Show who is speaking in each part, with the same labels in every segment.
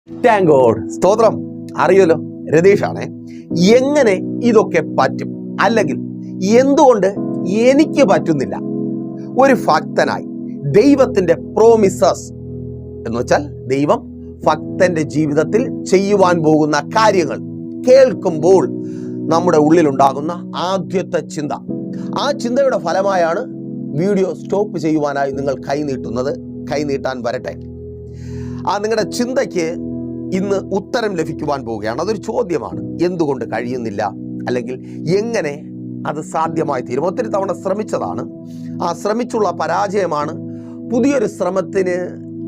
Speaker 1: Thank God. സ്തോത്രം. അറിയുമല്ലോ, രതീഷാണേ. എങ്ങനെ ഇതൊക്കെ പറ്റും, അല്ലെങ്കിൽ എന്തുകൊണ്ട് എനിക്ക് പറ്റുന്നില്ല? ഒരു ഭക്തനായി ദൈവത്തിന്റെ പ്രോമിസസ് എന്ന് വെച്ചാൽ ദൈവം ഭക്തന്റെ ജീവിതത്തിൽ ചെയ്യുവാൻ പോകുന്ന കാര്യങ്ങൾ കേൾക്കുമ്പോൾ നമ്മുടെ ഉള്ളിലുണ്ടാകുന്ന ആദ്യത്തെ ചിന്ത, ആ ചിന്തയുടെ ഫലമായാണ് വീഡിയോ സ്റ്റോപ്പ് ചെയ്യുവാനായി നിങ്ങൾ കൈനീട്ടാൻ വരട്ടെ. ആ നിങ്ങളുടെ ചിന്തയ്ക്ക് ഇന്ന് ഉത്തരം ലഭിക്കുവാൻ പോവുകയാണ്. അതൊരു ചോദ്യമാണ്. എന്തുകൊണ്ട് കഴിയുന്നില്ല, അല്ലെങ്കിൽ എങ്ങനെ അത് സാധ്യമായി തീരും? ഒത്തിരി തവണ ശ്രമിച്ചതാണ്, ആ ശ്രമിച്ചുള്ള പരാജയമാണ് പുതിയൊരു ശ്രമത്തിന്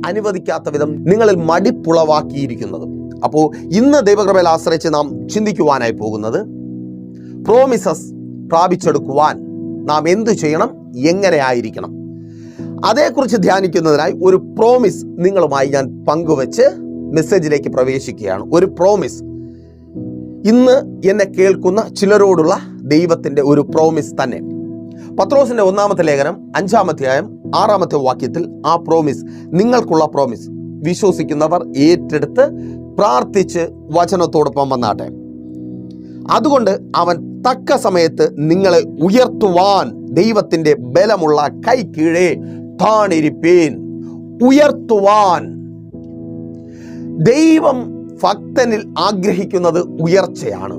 Speaker 1: അനുവദിക്കാത്ത വിധം നിങ്ങളിൽ മടിപ്പുളവാക്കിയിരിക്കുന്നത്. അപ്പോൾ ഇന്ന് ദൈവകൃപയിൽ ആശ്രയിച്ച് നാം ചിന്തിക്കുവാനായി പോകുന്നത്, പ്രോമിസസ് പ്രാപിച്ചെടുക്കുവാൻ നാം എന്തു ചെയ്യണം, എങ്ങനെ ആയിരിക്കണം, അതേക്കുറിച്ച് ധ്യാനിക്കുന്നതിനായി ഒരു പ്രോമിസ് നിങ്ങളുമായി ഞാൻ പങ്കുവെച്ച് മെസ്സേജിലേക്ക് പ്രവേശിക്കുകയാണ്. ഒരു പ്രോമിസ്, ഇന്ന് എന്നെ കേൾക്കുന്ന ചിലരോടുള്ള ദൈവത്തിന്റെ ഒരു പ്രോമിസ് തന്നെ. പത്രോസിന്റെ 1-ാമത്തെ ലേഖനം 5-ാം അധ്യായം 6-ാമത്തെ വാക്യത്തിൽ ആ പ്രോമിസ്, നിങ്ങൾക്കുള്ള പ്രോമിസ് വിശ്വസിക്കുന്നവർ ഏറ്റെടുത്ത് പ്രാർത്ഥിച്ച് വചനത്തോടൊപ്പം വന്നാട്ടെ. അതുകൊണ്ട് അവൻ തക്ക സമയത്ത് നിങ്ങളെ ഉയർത്തുവാൻ ദൈവത്തിന്റെ ബലമുള്ള കൈ കീഴേ താണിരിപ്പീൻ. ഉയർത്തുവാൻ ദൈവം ഭക്തനിൽ ആഗ്രഹിക്കുന്നത് ഉയർച്ചയാണ്.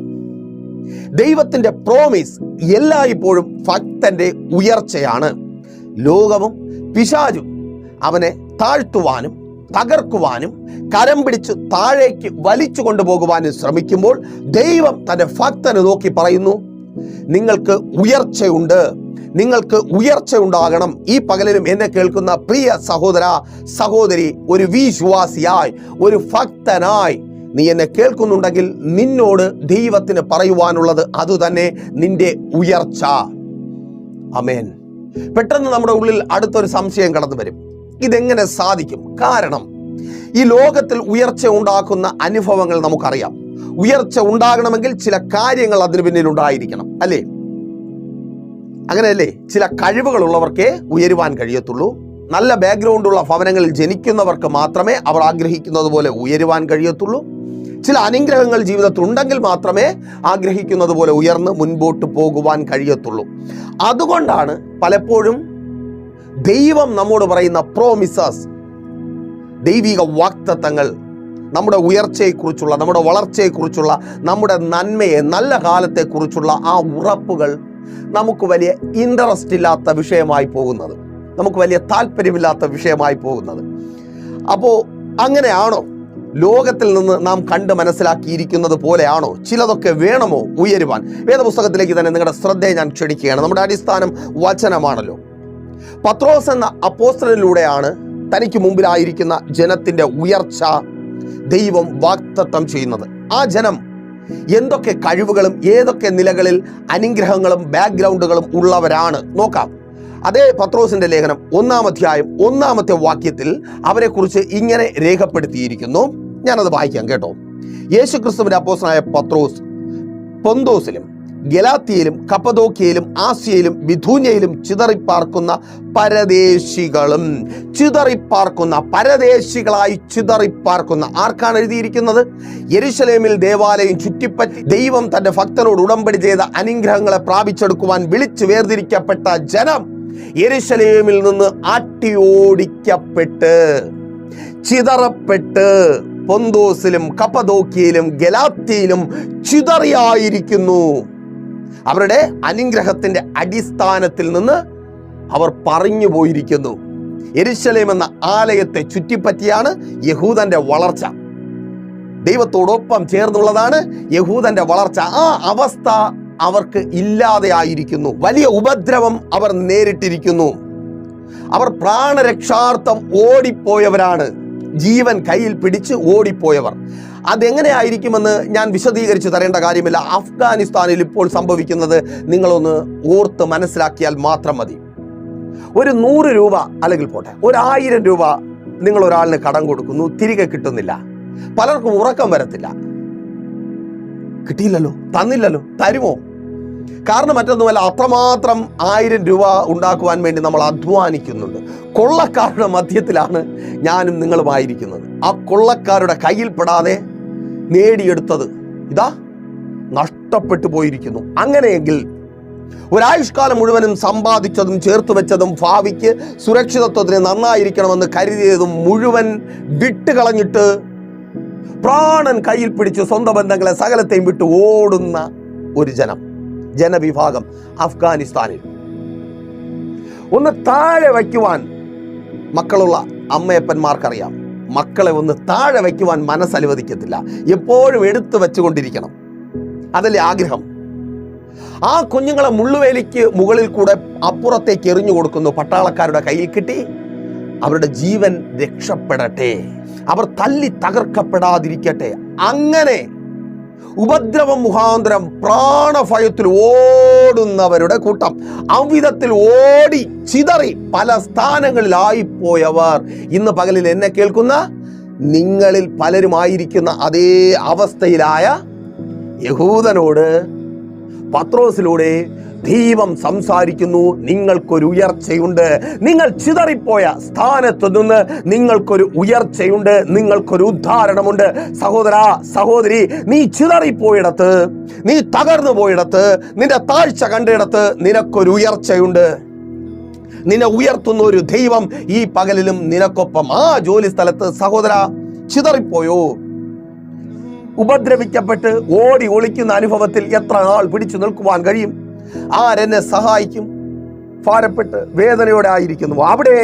Speaker 1: ദൈവത്തിന്റെ പ്രോമിസ് എല്ലായ്പ്പോഴും ഭക്തന്റെ ഉയർച്ചയാണ്. ലോകവും പിശാചും അവനെ താഴ്ത്തുവാനും തകർക്കുവാനും കരം പിടിച്ച് താഴേക്ക് വലിച്ചു കൊണ്ടുപോകുവാനും ശ്രമിക്കുമ്പോൾ ദൈവം തന്റെ ഭക്തന് നോക്കി പറയുന്നു, നിങ്ങൾക്ക് ഉയർച്ചയുണ്ട്, നിങ്ങൾക്ക് ഉയർച്ച ഉണ്ടാകണം. ഈ പകലിലും എന്നെ കേൾക്കുന്ന പ്രിയ സഹോദര സഹോദരി, ഒരു വിശ്വാസിയായി, ഒരു ഭക്തനായി നീ എന്നെ കേൾക്കുന്നുണ്ടെങ്കിൽ നിന്നോട് ദൈവത്തിന് പറയുവാനുള്ളത് അതുതന്നെ, നിന്റെ ഉയർച്ച. ആമേൻ. പെട്ടെന്ന് നമ്മുടെ ഉള്ളിൽ അടുത്തൊരു സംശയം കടന്നു വരും, ഇതെങ്ങനെ സാധിക്കും? കാരണം ഈ ലോകത്തിൽ ഉയർച്ച ഉണ്ടാക്കുന്ന അനുഭവങ്ങൾ നമുക്കറിയാം. ഉയർച്ച ഉണ്ടാകണമെങ്കിൽ ചില കാര്യങ്ങൾ അതിന് പിന്നിൽ ഉണ്ടായിരിക്കണം, അല്ലേ? അങ്ങനെയല്ലേ? ചില കഴിവുകളുള്ളവർക്കേ ഉയരുവാൻ കഴിയത്തുള്ളൂ. നല്ല ബാക്ക്ഗ്രൗണ്ടുള്ള ഭവനങ്ങളിൽ ജനിക്കുന്നവർക്ക് മാത്രമേ അവർ ആഗ്രഹിക്കുന്നത് പോലെ ഉയരുവാൻ കഴിയത്തുള്ളൂ. ചില അനുഗ്രഹങ്ങൾ ജീവിതത്തിൽ ഉണ്ടെങ്കിൽ മാത്രമേ ആഗ്രഹിക്കുന്നത് പോലെ ഉയർന്ന് മുൻപോട്ട് പോകുവാൻ കഴിയത്തുള്ളൂ. അതുകൊണ്ടാണ് പലപ്പോഴും ദൈവം നമ്മോട് പറയുന്ന പ്രോമിസസ്, ദൈവിക വാഗ്ദത്തങ്ങൾ, നമ്മുടെ ഉയർച്ചയെക്കുറിച്ചുള്ള, നമ്മുടെ വളർച്ചയെക്കുറിച്ചുള്ള, നമ്മുടെ നന്മയെ, നല്ല കാലത്തെക്കുറിച്ചുള്ള ആ ഉറപ്പുകൾ നമുക്ക് വലിയ ഇൻട്രസ്റ്റ് ഇല്ലാത്ത വിഷയമായി പോകുന്നത്, നമുക്ക് വലിയ താല്പര്യമില്ലാത്ത വിഷയമായി പോകുന്നത്. അപ്പോൾ അങ്ങനെയാണോ? ലോകത്തിൽ നിന്ന് നാം കണ്ട് മനസ്സിലാക്കിയിരിക്കുന്നത് പോലെയാണോ? ചിലതൊക്കെ വേണമോ ഉയരുവാൻ? വേദപുസ്തകത്തിലേക്ക് തന്നെ നിങ്ങളുടെ ശ്രദ്ധയെ ഞാൻ ക്ഷണിക്കുകയാണ്. നമ്മുടെ അടിസ്ഥാനം വചനമാണല്ലോ. പത്രോസ് എന്ന അപ്പോസ്തലനിലൂടെയാണ് തനിക്ക് മുമ്പിലായിരിക്കുന്ന ജനത്തിന്റെ ഉയർച്ച ദൈവം വാഗ്ദത്തം ചെയ്യുന്നത്. ആ ജനം എന്തൊക്കെ കഴിവുകളും ഏതൊക്കെ നിലകളിൽ അനുഗ്രഹങ്ങളും ബാക്ക്ഗ്രൗണ്ടുകളും ഉള്ളവരാണ് നോക്കാം. അതേ പത്രോസിന്റെ ലേഖനം 1-ാം അധ്യായം 1-ാമത്തെ വാക്യത്തിൽ അവരെക്കുറിച്ച് ഇങ്ങനെ രേഖപ്പെടുത്തിയിരിക്കുന്നു. ഞാനത് വായിക്കാം കേട്ടോ. യേശുക്രിസ്തുവിന്റെ അപ്പോസ്തലനായ പത്രോസ് പൊന്തോസിലും ഗലാത്യയിലും കപ്പദോക്യയിലും ആസ്യയിലും ബിഥൂന്യയിലും ചിതറിപ്പാർക്കുന്ന പരദേശികളായി ചിതറിപ്പാർക്കുന്ന ആർക്കാണ് എഴുതിയിരിക്കുന്നത്? യെരുശലേമിൽ ദേവാലയം ചുറ്റിപ്പറ്റി ദൈവം തന്റെ ഭക്തനോട് ഉടമ്പടി ചെയ്ത അനുഗ്രഹങ്ങളെ പ്രാപിച്ചെടുക്കുവാൻ വിളിച്ചു വേർതിരിക്കപ്പെട്ട ജനം യെരുശലേമിൽ നിന്ന് ആട്ടിയോടിക്കപ്പെട്ട് ചിതറപ്പെട്ട് പൊന്തോസിലും കപ്പദോക്യയിലും ഗലാത്യയിലും ചിതറിയായിരിക്കുന്നു. അവരുടെ അനുഗ്രഹത്തിന്റെ അടിസ്ഥാനത്തിൽ നിന്ന് അവർ പറഞ്ഞു പോയിരിക്കുന്നു. യെരുശലേം എന്ന ആലയത്തെ ചുറ്റിപ്പറ്റിയാണ് യഹൂദന്റെ വളർച്ച. ദൈവത്തോടൊപ്പം ചേർന്നുള്ളതാണ് യഹൂദന്റെ വളർച്ച. ആ അവസ്ഥ അവർക്ക് ഇല്ലാതെയായിരിക്കുന്നു. വലിയ ഉപദ്രവം അവർ നേരിട്ടിരിക്കുന്നു. അവർ പ്രാണരക്ഷാർത്ഥം ഓടിപ്പോയവരാണ്, ജീവൻ കയ്യിൽ പിടിച്ച് ഓടിപ്പോയവർ. അതെങ്ങനെയായിരിക്കുമെന്ന് ഞാൻ വിശദീകരിച്ച് തരേണ്ട കാര്യമില്ല. അഫ്ഗാനിസ്ഥാനിൽ ഇപ്പോൾ സംഭവിക്കുന്നത് നിങ്ങളൊന്ന് ഓർത്ത് മനസ്സിലാക്കിയാൽ മാത്രം മതി. ഒരു 100 രൂപ, അല്ലെങ്കിൽ പോട്ടെ 1000 രൂപ നിങ്ങൾ ഒരാളിന് കടം കൊടുക്കുന്നു, തിരികെ കിട്ടുന്നില്ല. പലർക്കും ഉറക്കം വരത്തില്ല. കിട്ടിയില്ലല്ലോ, തന്നില്ലല്ലോ, തരുമോ? കാരണം മറ്റൊന്നുമല്ല, അത്രമാത്രം 1000 രൂപ ഉണ്ടാക്കുവാൻ വേണ്ടി നമ്മൾ അധ്വാനിക്കുന്നുണ്ട്. കൊള്ളക്കാരുടെ മധ്യത്തിലാണ് ഞാനും നിങ്ങളുമായിരിക്കുന്നത്. ആ കൊള്ളക്കാരുടെ കയ്യിൽപ്പെടാതെ നേടിയെടുത്തത് ഇതാ നഷ്ടപ്പെട്ടു പോയിരിക്കുന്നു. അങ്ങനെയെങ്കിൽ ഒരായുഷ്കാലം മുഴുവനും സമ്പാദിച്ചതും ചേർത്ത് വെച്ചതും ഭാവിക്ക് സുരക്ഷിതത്വത്തിന് നന്നായിരിക്കണമെന്ന് കരുതിയതും മുഴുവൻ വിട്ടുകളഞ്ഞിട്ട് പ്രാണൻ കയ്യിൽ പിടിച്ച് സ്വന്തം ബന്ധങ്ങളെ സകലത്തെയും വിട്ട് ഓടുന്ന ഒരു ജനവിഭാഗം അഫ്ഗാനിസ്ഥാനിൽ. ഒന്ന് താഴെ വയ്ക്കുവാൻ മക്കളുള്ള അമ്മയപ്പന്മാർക്കറിയാം. മക്കളെ ഒന്ന് താഴെ വയ്ക്കുവാൻ മനസ്സനുവദിക്കത്തില്ല. എപ്പോഴും എടുത്തു വെച്ചുകൊണ്ടിരിക്കണം. അതല്ലേ ആഗ്രഹം. ആ കുഞ്ഞുങ്ങളെ മുള്ളുവേലിക്ക് മുകളിൽ കൂടെ അപ്പുറത്തേക്ക് എറിഞ്ഞു കൊടുക്കുന്നു. പട്ടാളക്കാരുടെ കയ്യിൽ കിട്ടി, അവരുടെ ജീവൻ രക്ഷപ്പെടട്ടെ, അവർ തല്ലി തകർക്കപ്പെടാതിരിക്കട്ടെ. അങ്ങനെ ഉപദ്രവം മുഖാന്തരം പ്രാണഭയത്തിൽ ഓടുന്നവരുടെ കൂട്ടം, അവിധത്തിൽ ഓടി ചിതറി പല സ്ഥാനങ്ങളിലായിപ്പോയവർ ഇന്ന് പകലിൽ എന്നെ കേൾക്കുന്ന നിങ്ങളിൽ പലരുമായിരിക്കുന്ന അതേ അവസ്ഥയിലായ യഹൂദനോട് പത്രോസിലൂടെ ദൈവം സംസാരിക്കുന്നു. നിങ്ങൾക്കൊരു ഉയർച്ചയുണ്ട്. നിങ്ങൾ ചിതറിപ്പോയ സ്ഥാനത്ത് നിന്ന് നിങ്ങൾക്കൊരു ഉയർച്ചയുണ്ട്, നിങ്ങൾക്കൊരു ഉദ്ധാരണമുണ്ട്. സഹോദരാ, സഹോദരി, നീ ചിതറിപ്പോയിടത്ത്, നീ തകർന്നു പോയിടത്ത്, നിന്റെ താഴ്ച കണ്ടിടത്ത് നിനക്കൊരു ഉയർച്ചയുണ്ട്. നിന്നെ ഉയർത്തുന്ന ഒരു ദൈവം ഈ പകലിലും നിനക്കൊപ്പം. ആ ജോലി സ്ഥലത്ത് സഹോദരാ ചിതറിപ്പോയോ? ഉപദ്രവിക്കപ്പെട്ട് ഓടി ഒളിക്കുന്ന അനുഭവത്തിൽ എത്ര നാൾ പിടിച്ചു നിൽക്കുവാൻ കഴിയും? ആരെന്നെ സഹായിക്കും? ഭാരപ്പെട്ട് വേദനയോടെ ആയിരിക്കുന്നു. അവിടെ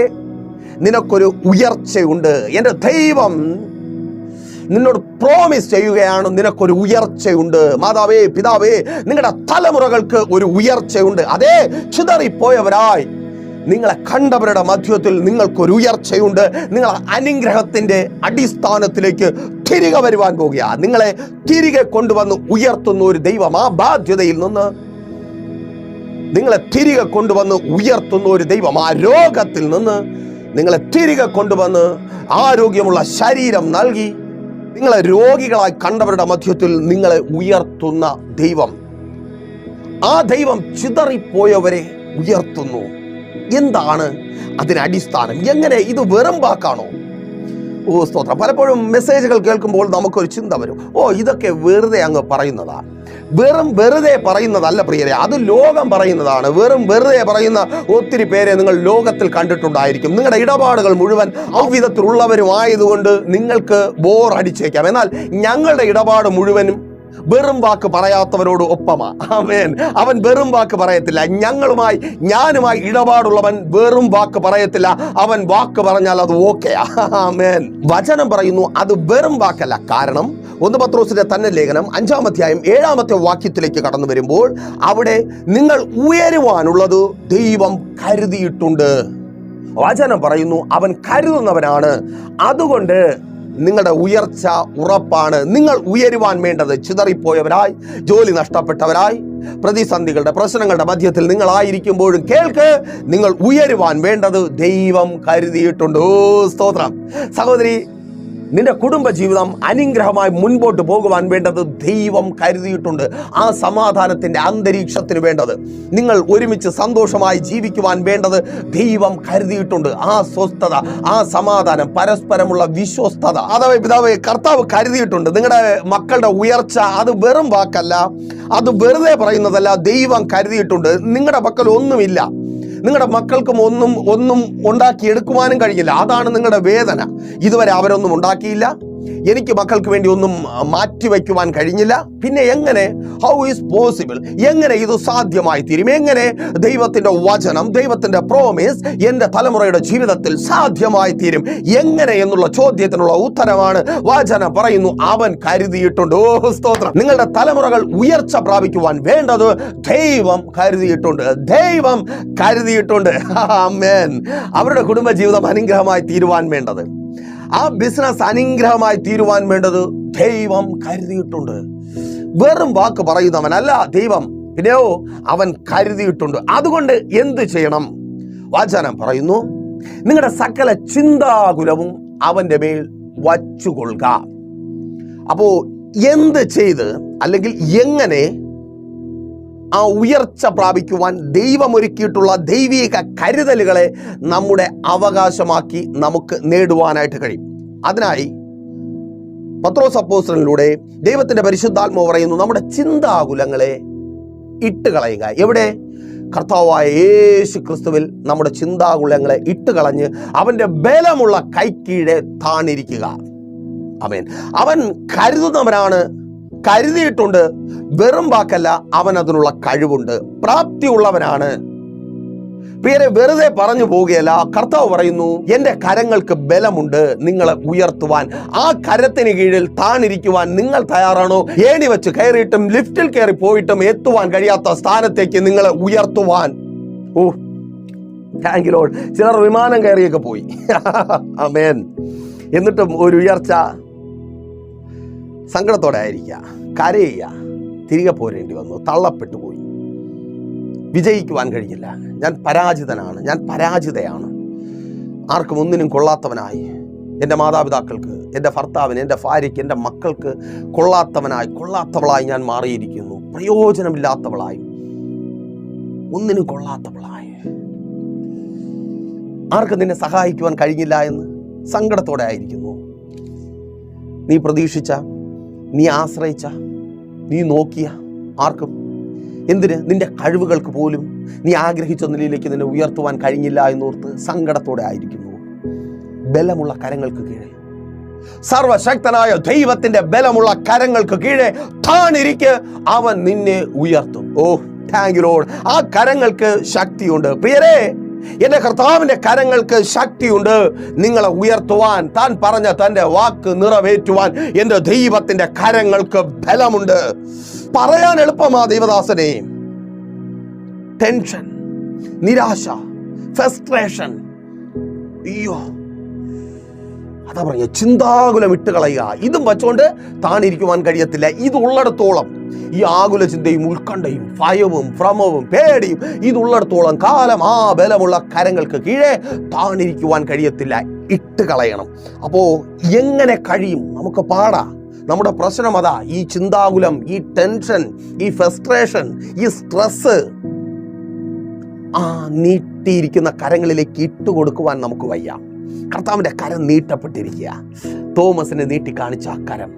Speaker 1: നിനക്കൊരു ഉയർച്ചയുണ്ട്. എൻ്റെ ദൈവം നിന്നോട് പ്രോമിസ് ചെയ്യുകയാണ്, നിനക്കൊരു ഉയർച്ചയുണ്ട്. മാതാവേ, പിതാവേ, നിങ്ങളുടെ തലമുറകൾക്ക് ഒരു ഉയർച്ചയുണ്ട്. അതേ ചിതറിപ്പോയവരായി നിങ്ങളെ കണ്ടവരുടെ മധ്യത്തിൽ നിങ്ങൾക്കൊരു ഉയർച്ചയുണ്ട്. നിങ്ങൾ അനുഗ്രഹത്തിന്റെ അടിസ്ഥാനത്തിലേക്ക് തിരികെ വരുവാൻ പോകുക. നിങ്ങളെ തിരികെ കൊണ്ടുവന്ന് ഉയർത്തുന്ന ഒരു ദൈവം. ആ ബാധ്യതയിൽ നിന്ന് നിങ്ങളെ തിരികെ കൊണ്ടുവന്ന് ഉയർത്തുന്ന ഒരു ദൈവം. ആ രോഗത്തിൽ നിന്ന് നിങ്ങളെ തിരികെ കൊണ്ടുവന്ന് ആരോഗ്യമുള്ള ശരീരം നൽകി നിങ്ങളെ രോഗികളായി കണ്ടവരുടെ മധ്യത്തിൽ നിങ്ങളെ ഉയർത്തുന്ന ദൈവം. ആ ദൈവം ചിതറിപ്പോയവരെ ഉയർത്തുന്നു. എന്താണ് അതിന് അടിസ്ഥാനം? എങ്ങനെ? ഇത് വെറും വാക്കാണോ? ഓ സ്തോത്രം. പലപ്പോഴും മെസ്സേജുകൾ കേൾക്കുമ്പോൾ നമുക്കൊരു ചിന്ത വരും, ഇതൊക്കെ വെറുതെ അങ്ങ് പറയുന്നതാണ്. വെറുതെ പറയുന്നതല്ല പ്രിയരെ, അത് ലോകം പറയുന്നതാണ്. വെറുതെ പറയുന്ന ഒത്തിരി പേരെ നിങ്ങൾ ലോകത്തിൽ കണ്ടിട്ടുണ്ടായിരിക്കും. നിങ്ങളുടെ ഇടപാടുകൾ മുഴുവൻ അവിധത്തിലുള്ളവരുമായതുകൊണ്ട് നിങ്ങൾക്ക് ബോർ അടിച്ചേക്കാം. എന്നാൽ ഞങ്ങളുടെ ഇടപാട് മുഴുവനും വെറും വാക്ക് പറയാത്തവരോട് ഒപ്പമാ. ആമേൻ. അവൻ വെറും വാക്ക് പറയത്തില്ല. ഞാനുമായി ഇടപാടുള്ളവൻ വെറും വാക്ക് പറയത്തില്ല. അവൻ വാക്ക് പറഞ്ഞാൽ അത് ഓക്കെയാ. ആമേൻ. വചനം പറയുന്നു അത് വെറും വാക്കല്ല. കാരണം 1 പത്രോസിന്റെ തന്നെ ലേഖനം 5-ാം അധ്യായം 7-ാമത്തെ വാക്യത്തിലേക്ക് കടന്നു വരുമ്പോൾ അവിടെ നിങ്ങൾ ഉയരുവാനുള്ളത് ദൈവം കരുതിയിട്ടുണ്ട്. വചനം പറയുന്നു അവൻ കരുതുന്നവനാണ്. അതുകൊണ്ട് നിങ്ങളുടെ ഉയർച്ച ഉറപ്പാണ്. നിങ്ങൾ ഉയരുവാൻ വേണ്ടത് ചിതറിപ്പോയവരായി, ജോലി നഷ്ടപ്പെട്ടവരായി, പ്രതിസന്ധികളുടെ പ്രശ്നങ്ങളുടെ മധ്യത്തിൽ നിങ്ങളായിരിക്കുമ്പോഴും കേൾക്ക്, നിങ്ങൾ ഉയരുവാൻ വേണ്ടത് ദൈവം കരുതിയിട്ടുണ്ട്. ഓ സ്തോത്രം. സഹോദരി, നിന്റെ കുടുംബജീവിതം അനുഗ്രഹമായി മുൻപോട്ട് പോകുവാൻ വേണ്ടത് ദൈവം കരുതിയിട്ടുണ്ട്. ആ സമാധാനത്തിന്റെ അന്തരീക്ഷത്തിന് വേണ്ടത്, നിങ്ങൾ ഒരുമിച്ച് സന്തോഷമായി ജീവിക്കുവാൻ വേണ്ടത് ദൈവം കരുതിയിട്ടുണ്ട്. ആ സ്വസ്ഥത, ആ സമാധാനം, പരസ്പരമുള്ള വിശ്വസ്തത, അഥവാ പിതാവേ, കർത്താവ് കരുതിയിട്ടുണ്ട്. നിങ്ങളുടെ മക്കളുടെ ഉയർച്ച അത് വെറും വാക്കല്ല, അത് വെറുതെ പറയുന്നതല്ല. ദൈവം കരുതിയിട്ടുണ്ട്. നിങ്ങളുടെ മക്കൾ ഒന്നുമില്ല, നിങ്ങളുടെ മക്കൾക്കും ഒന്നും ഉണ്ടാക്കിയെടുക്കുവാനും കഴിയില്ല. അതാണ് നിങ്ങളുടെ വേദന. ഇതുവരെ അവരൊന്നും ഉണ്ടാക്കിയില്ല. എനിക്ക് മക്കൾക്ക് വേണ്ടി ഒന്നും മാറ്റിവെക്കുവാൻ കഴിഞ്ഞില്ല. പിന്നെ എങ്ങനെ? How is possible? എങ്ങനെ ഇത് സാധ്യമായി തീരും? എങ്ങനെ ദൈവത്തിന്റെ വചനം, ദൈവത്തിന്റെ പ്രോമിസ് എൻ്റെ തലമുറയുടെ ജീവിതത്തിൽ സാധ്യമായി തീരും? എങ്ങനെ എന്നുള്ള ചോദ്യത്തിനുള്ള ഉത്തരമാണ് വചനം പറയുന്നു അവൻ കരുതിയിട്ടുണ്ട്. ഓ സ്തോത്രം. നിങ്ങളുടെ തലമുറകൾ ഉയർച്ച പ്രാപിക്കുവാൻ വേണ്ടത് ദൈവം കരുതിയിട്ടുണ്ട്. ദൈവം കരുതിയിട്ടുണ്ട്. ആമേൻ. അവരുടെ കുടുംബജീവിതം അനുഗ്രഹമായി തീരുവാൻ വേണ്ടത്, ആ ബിസിനസ് അനുഗ്രഹമായി തീരുവാൻ വേണ്ടത് ദൈവം കരുതിയിട്ടുണ്ട്. വെറും വാക്ക് പറയുന്നവനല്ല ദൈവം, പിന്നെയോ അവൻ കരുതിയിട്ടുണ്ട്. അതുകൊണ്ട് എന്ത് ചെയ്യണം? വചനം പറയുന്നു നിങ്ങളുടെ സകല ചിന്താകുലവും അവന്റെ മേൽ വച്ചുകൊള്ളുക. അപ്പോ എന്ത് ചെയ്ത്, അല്ലെങ്കിൽ എങ്ങനെ ആ ഉയർച്ച പ്രാപിക്കുവാൻ ദൈവമൊരുക്കിയിട്ടുള്ള ദൈവിക കരുതലുകളെ നമ്മുടെ അവകാശമാക്കി നമുക്ക് നേടുവാനായിട്ട് കഴിയും. അതിനായി പത്രോസ് അപ്പോസ്തലനിലൂടെ ദൈവത്തിന്റെ പരിശുദ്ധാത്മാവ് പറയുന്നു, നമ്മുടെ ചിന്താകുലങ്ങളെ ഇട്ടുകളയുക. എവിടെ? കർത്താവായ യേശു ക്രിസ്തുവിൽ നമ്മുടെ ചിന്താകുലങ്ങളെ ഇട്ടുകളഞ്ഞ് അവന്റെ ബലമുള്ള കൈക്കീഴെ താണിരിക്കുക. ആമേൻ. അവൻ കരുതുന്നവനാണ്, കരുതിയിട്ടുണ്ട്, വെറും വാക്കല്ല, അവൻ അതിനുള്ള കഴിവുണ്ട്, പ്രാപ്തിയുള്ളവനാണ്. പ്രിയരെ, വെറുതെ പറഞ്ഞു പോവുകയല്ല. കർത്താവ് പറയുന്നു, എൻ്റെ കരങ്ങൾക്ക് ബലമുണ്ട് നിങ്ങളെ ഉയർത്തുവാൻ. ആ കരത്തിന് കീഴിൽ താണിരിക്കുവാൻ നിങ്ങൾ തയ്യാറാണോ? ഏണി വെച്ച് കയറിയിട്ടും ലിഫ്റ്റിൽ കയറി പോയിട്ടും എത്തുവാൻ കഴിയാത്ത സ്ഥാനത്തേക്ക് നിങ്ങളെ ഉയർത്തുവാൻ. ഓ, താങ്ക് യു ലോർഡ്. ചിലർ വിമാനം കയറിയൊക്കെ പോയി. ആമേൻ. എന്നിട്ടും ഒരു ഉയർച്ച സങ്കടത്തോടെ ആയിരിക്കുക, കരയുക, തിരികെ പോരേണ്ടി വന്നു, തള്ളപ്പെട്ടു പോയി, വിജയിക്കുവാൻ കഴിഞ്ഞില്ല, ഞാൻ പരാജിതനാണ്, ഞാൻ പരാജിതയാണ്, ആർക്കും ഒന്നിനും കൊള്ളാത്തവനായി, എൻ്റെ മാതാപിതാക്കൾക്ക്, എൻ്റെ ഭർത്താവിന്, എൻ്റെ ഭാര്യയ്ക്ക്, എൻ്റെ മക്കൾക്ക് കൊള്ളാത്തവളായി ഞാൻ മാറിയിരിക്കുന്നു, പ്രയോജനമില്ലാത്തവളായി, ഒന്നിനും കൊള്ളാത്തവളായി, ആർക്കും നിന്നെ സഹായിക്കുവാൻ കഴിഞ്ഞില്ല എന്ന് സങ്കടത്തോടെ ആയിരിക്കുന്നു. നീ പ്രതീക്ഷിച്ച, നീ ആശ്രയിച്ച, നീ നോക്കിയ ആർക്കും, എന്തിന്, നിന്റെ കഴിവുകൾക്ക് പോലും നീ ആഗ്രഹിച്ച നിലയിലേക്ക് നിന്നെ ഉയർത്തുവാൻ കഴിഞ്ഞില്ല എന്നോർത്ത് സങ്കടത്തോടെ ആയിരിക്കുന്നു. ബലമുള്ള കരങ്ങൾക്ക് കീഴെ, സർവശക്തനായ ദൈവത്തിന്റെ ബലമുള്ള കരങ്ങൾക്ക് കീഴെ താണിരിക്ക്, അവൻ നിന്നെ ഉയർത്തും. ഓ, താങ്ക് യു ലോർഡ്. ആ കരങ്ങൾക്ക് ശക്തിയുണ്ട്. പ്രിയരേ, എന്റെ കർത്താവിന്റെ കരങ്ങൾക്ക് ശക്തിയുണ്ട് നിങ്ങളെ ഉയർത്തുവാൻ. താൻ പറഞ്ഞ തന്റെ വാക്ക് നിറവേറ്റുവാൻ എന്റെ ദൈവത്തിന്റെ കരങ്ങൾക്ക് ബലമുണ്ട്. പറയാൻ എളുപ്പമാ ദൈവദാസനെ. ടെൻഷൻ, നിരാശ, ഫ്രസ്ട്രേഷൻ, അയ്യോ, അതാ പറഞ്ഞ ചിന്താകുലം ഇട്ടുകളയുക. ഇതും വച്ചുകൊണ്ട് താണിരിക്കുവാൻ കഴിയത്തില്ല. ഇതുള്ളിടത്തോളം, ഈ ആകുല ചിന്തയും ഉത്കണ്ഠയും ഭയവും ഭ്രമവും പേടിയും ഇതുള്ളിടത്തോളം കാലം ആ ബലമുള്ള കരങ്ങൾക്ക് കീഴെ താണിരിക്കുവാൻ കഴിയത്തില്ല. ഇട്ടുകളയണം. അപ്പോ എങ്ങനെ കഴിയും? നമുക്ക് പാടാ. നമ്മുടെ പ്രശ്നം അതാ, ഈ ചിന്താകുലം, ഈ ടെൻഷൻ, ഈ ഫ്രസ്ട്രേഷൻ, ഈ സ്ട്രെസ് ആ നീട്ടിയിരിക്കുന്ന കരങ്ങളിലേക്ക് ഇട്ടുകൊടുക്കുവാൻ നമുക്ക് വയ്യ. കർത്താവിന്റെ കരം നീട്ടപ്പെട്ടിരിക്കുക. തോമസിനെ നീട്ടി കാണിച്ച ആ കരം,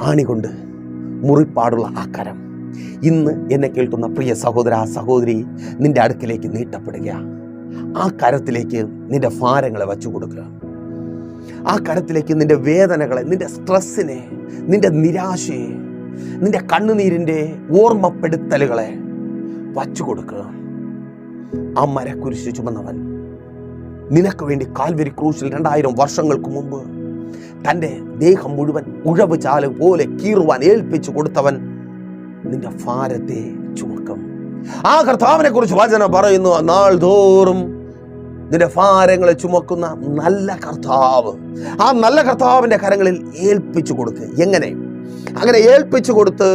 Speaker 1: ആണികൊണ്ട് മുറിപ്പാടുള്ള ആ കരം, ഇന്ന് എന്നെ കേൾക്കുന്ന പ്രിയ സഹോദര സഹോദരി, നിന്റെ അടുക്കിലേക്ക് നീട്ടപ്പെടുക. ആ കരത്തിലേക്ക് നിന്റെ ഭാരങ്ങളെ വച്ചു കൊടുക്കുക. ആ കരത്തിലേക്ക് നിന്റെ വേദനകളെ, നിന്റെ സ്ട്രെസ്സിനെ, നിന്റെ നിരാശയെ, നിന്റെ കണ്ണുനീരിന്റെ ഓർമ്മപ്പെടുത്തലുകളെ വച്ചു കൊടുക്കുക. ആ മരക്കുരിശ് ചുമന്നവൻ നിനക്ക് വേണ്ടി കാൽവരി ക്രൂശിൽ 2000 വർഷങ്ങൾക്ക് മുമ്പ് തൻ്റെ ദേഹം മുഴുവൻ ഉഴവ് ചാല് പോലെ കീറുവാൻ ഏൽപ്പിച്ചു കൊടുത്തവൻ നിന്റെ ഭാരത്തെ ചുമക്കും. ആ കർത്താവിനെ കുറിച്ച് വചനം പറയുന്നു, നാൾ തോറും നിന്റെ ഭാരങ്ങളെ ചുമക്കുന്ന നല്ല കർത്താവ്. ആ നല്ല കർത്താവിന്റെ കരങ്ങളിൽ ഏൽപ്പിച്ചു കൊടുക്കുക. എങ്ങനെ? അങ്ങനെ ഏൽപ്പിച്ചു കൊടുത്ത്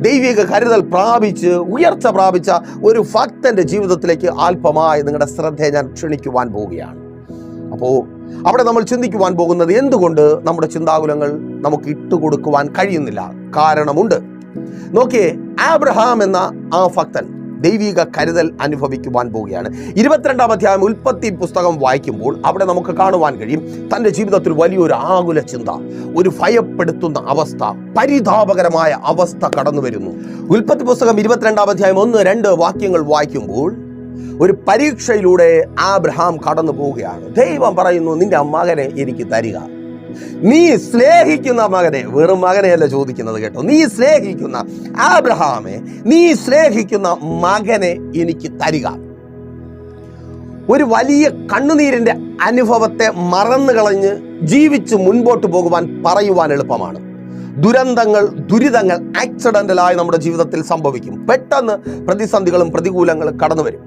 Speaker 1: ദൈവിക കരുതൽ പ്രാപിച്ച് ഉയർച്ച പ്രാപിച്ച ഒരു ഭക്തന്റെ ജീവിതത്തിലേക്ക് അല്പമായി നിങ്ങളുടെ ശ്രദ്ധയെ ഞാൻ ക്ഷണിക്കുവാൻ പോവുകയാണ്. അപ്പോൾ അവിടെ നമ്മൾ ചിന്തിക്കുവാൻ പോകുന്നത്, എന്തുകൊണ്ട് നമ്മുടെ ചിന്താകുലങ്ങൾ നമുക്ക് ഇട്ടുകൊടുക്കുവാൻ കഴിയുന്നില്ല? കാരണമുണ്ട്. നോക്കിയേ, ആബ്രഹാം എന്ന ആ ഭക്തൻ ദൈവിക കരുതൽ അനുഭവിക്കുവാൻ പോവുകയാണ്. 22-ാം അധ്യായം ഉൽപ്പത്തി പുസ്തകം വായിക്കുമ്പോൾ അവിടെ നമുക്ക് കാണുവാൻ കഴിയും, തൻ്റെ ജീവിതത്തിൽ വലിയൊരു ആകുല ചിന്ത, ഒരു ഭയപ്പെടുത്തുന്ന അവസ്ഥ, പരിതാപകരമായ അവസ്ഥ കടന്നു വരുന്നു. ഉൽപ്പത്തി പുസ്തകം 22-ാം അധ്യായം 1-2 വാക്യങ്ങൾ വായിക്കുമ്പോൾ ഒരു പരീക്ഷയിലൂടെ ആബ്രഹാം കടന്നു പോവുകയാണ്. ദൈവം പറയുന്നു, നിന്റെ മകനെ എനിക്ക് തരിക. നീ സ്നേഹിക്കുന്ന മകനെ, വെറും മകനെയല്ല ചോദിക്കുന്നത് കേട്ടോ, നീ സ്നേഹിക്കുന്ന ആബ്രഹാമെ, നീ സ്നേഹിക്കുന്ന മകനെ എനിക്ക് തരിക. ഒരു വലിയ കണ്ണുനീരിന്റെ അനുഭവത്തെ മറന്നു കളഞ്ഞ് ജീവിച്ച് മുൻപോട്ട് പോകുവാൻ പറയുവാൻ എളുപ്പമാണ്. ദുരിതങ്ങൾ ആക്സിഡന്റലായി നമ്മുടെ ജീവിതത്തിൽ സംഭവിക്കും. പെട്ടെന്ന് പ്രതിസന്ധികളും പ്രതികൂലങ്ങളും കടന്നു വരും.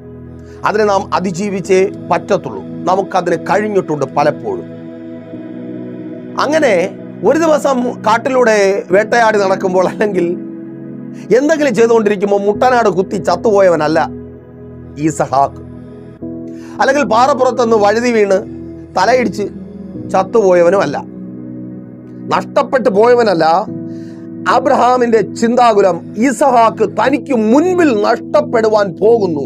Speaker 1: അതിനെ നാം അതിജീവിച്ചേ പറ്റത്തുള്ളൂ. നമുക്കതിന് കഴിഞ്ഞിട്ടുണ്ട് പലപ്പോഴും. അങ്ങനെ ഒരു ദിവസം കാട്ടിലൂടെ വേട്ടയാടി നടക്കുമ്പോൾ, അല്ലെങ്കിൽ എന്തെങ്കിലും ചെയ്തുകൊണ്ടിരിക്കുമ്പോൾ മുട്ടനാട് കുത്തി ചത്തുപോയവനല്ല ഈസഹാക്ക്. അല്ലെങ്കിൽ പാറപ്പുറത്തുനിന്ന് വഴുതി വീണ് തലയിടിച്ച് ചത്തുപോയവനുമല്ല, നഷ്ടപ്പെട്ടു പോയവനല്ല. അബ്രഹാമിന്റെ ചിന്താകുലം ഇസഹാക്ക് തനിക്ക് മുൻപിൽ നഷ്ടപ്പെടുവാൻ പോകുന്നു.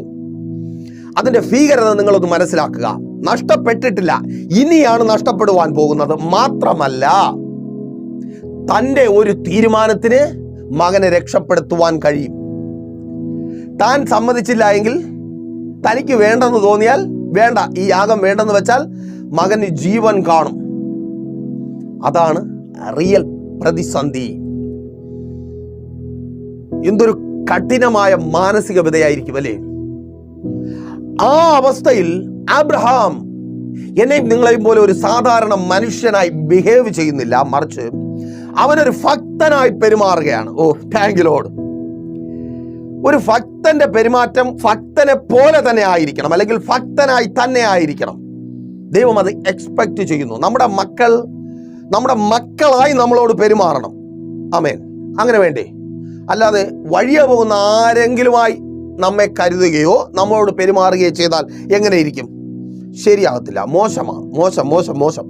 Speaker 1: അതിന്റെ ഭീകരത നിങ്ങളൊന്ന് മനസ്സിലാക്കുക. നഷ്ടപ്പെട്ടിട്ടില്ല, ഇനിയാണ് നഷ്ടപ്പെടുവാൻ പോകുന്നത്. മാത്രമല്ല, തൻ്റെ ഒരു തീരുമാനത്തിന് മകനെ രക്ഷപ്പെടുത്തുവാൻ കഴിയും. താൻ സമ്മതിച്ചില്ല എങ്കിൽ, തനിക്ക് വേണ്ടെന്ന് തോന്നിയാൽ, വേണ്ട ഈ യാഗം വേണ്ടെന്ന് വെച്ചാൽ മകന് ജീവൻ കാണും. അതാണ് റിയൽ പ്രതിസന്ധി. എന്തൊരു കഠിനമായ മാനസിക വിധയായിരിക്കും അല്ലേ? ആ അവസ്ഥയിൽ അബ്രഹാം എന്നെയും നിങ്ങളെയും പോലെ ഒരു സാധാരണ മനുഷ്യനായി ബിഹേവ് ചെയ്യുന്നില്ല, മറിച്ച് അവനൊരു ഭക്തനായി പെരുമാറുകയാണ്. ഓ താങ്ക് യു ലോർഡ്. ഒരു ഭക്തന്റെ പെരുമാറ്റം ഭക്തനെ പോലെ തന്നെ ആയിരിക്കണം, അല്ലെങ്കിൽ ഭക്തനായി തന്നെ ആയിരിക്കണം. ദൈവം അത് എക്സ്പെക്ട് ചെയ്യുന്നു. നമ്മുടെ മക്കളായി നമ്മളോട് പെരുമാറണം. ആമേൻ. അങ്ങനെ വേണ്ടേ? അല്ലാതെ വഴിയെ പോകുന്ന ആരെങ്കിലുമായി നമ്മെ കരുതുകയോ നമ്മളോട് പെരുമാറുകയോ ചെയ്താൽ എങ്ങനെ ഇരിക്കും? ശരിയാകത്തില്ല. മോശം.